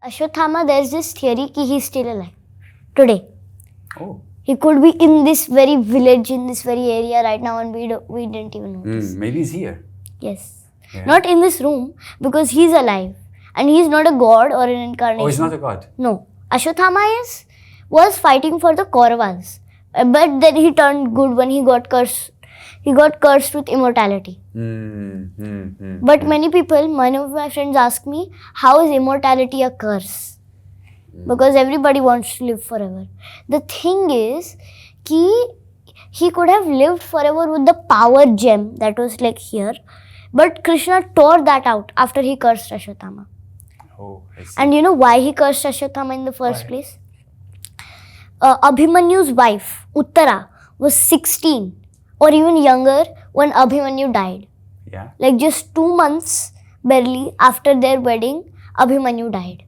Ashwatthama, there's this theory that he's still alive today. Oh. He could be in this very village, in this very area right now, and we didn't even notice. Maybe he's here. Yes. Yeah. Not in this room, because he's alive. And he's not a god or an incarnation. Oh, he's not a god? No. Ashwatthama was fighting for the Kauravas. But then he turned good when he got cursed. He got cursed with immortality. But many of my friends ask me, how is immortality a curse? Because everybody wants to live forever. The thing is, he could have lived forever with the power gem that was like here. But Krishna tore that out after he cursed Ashwatthama. Oh, I see. And you know why he cursed Ashwatthama in the first place? Abhimanyu's wife, Uttara, was 16 or even younger when Abhimanyu died. Yeah. Like just 2 months barely after their wedding, Abhimanyu died.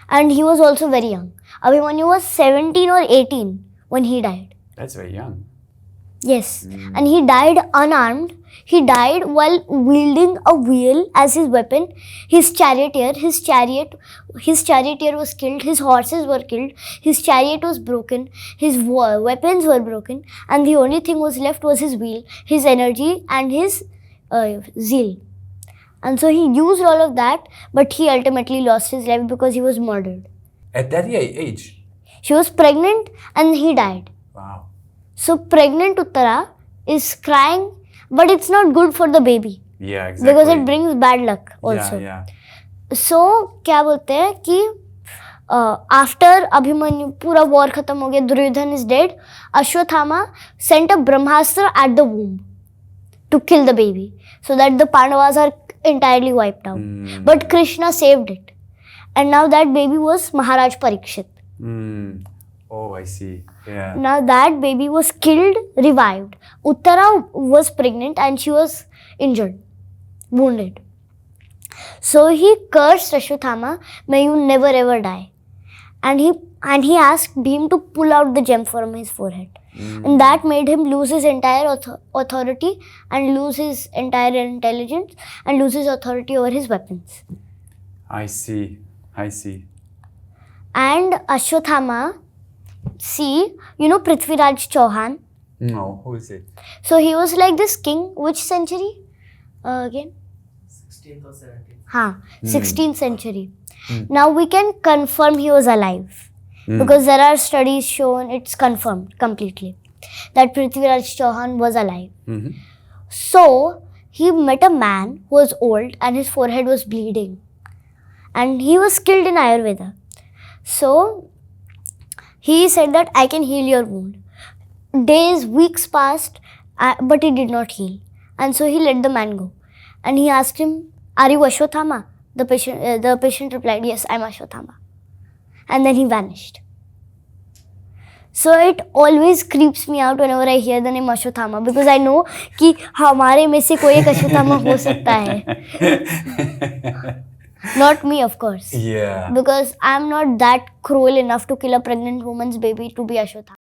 And he was also very young. Abhimanyu was 17 or 18 when he died. That's very young. Yes. And he died unarmed. He died while wielding a wheel as his weapon. His charioteer was killed. His horses were killed. His chariot was broken. His weapons were broken. And the only thing was left was his wheel, his energy and his zeal. And so he used all of that, but he ultimately lost his life because he was murdered. At that age? She was pregnant and he died. Wow. So pregnant Uttara is crying, but it's not good for the baby. Yeah, exactly. Because it brings bad luck also. Yeah. So क्या बोलते हैं कि after Abhimanyu पूरा war खत्म हो गया, Duryodhan is dead, Ashwatthama sent a Brahmastra at the womb to kill the baby so that the Pandavas are entirely wiped out. But Krishna saved it. And now that baby was Maharaj Parikshit. Oh, I see. Yeah. Now that baby was killed, revived. Uttara was pregnant and she was injured, wounded. So he cursed Ashwatthama, may you never ever die. And he asked Bhim to pull out the gem from his forehead. And that made him lose his entire authority and lose his entire intelligence and lose his authority over his weapons. I see. And Ashwatthama, see, you know Prithviraj Chauhan? No, who is it? So he was like this king, which century again? 16th or 17th. 16th century. Now we can confirm he was alive. Because there are studies shown, it's confirmed completely that Prithviraj Chauhan was alive. So he met a man who was old and his forehead was bleeding. And he was skilled in Ayurveda. So he said that I can heal your wound. Days, weeks passed, but he did not heal. And so he let the man go. And he asked him, are you Ashwatthama? The patient replied, yes, I'm Ashwatthama. And then he vanished. So it always creeps me out whenever I hear the name Ashwatthama because I know कि हमारे में से कोई एक अश्वत्थामा हो सकता है. Not me, of course. Yeah. Because I'm not that cruel enough to kill a pregnant woman's baby to be Ashwatthama.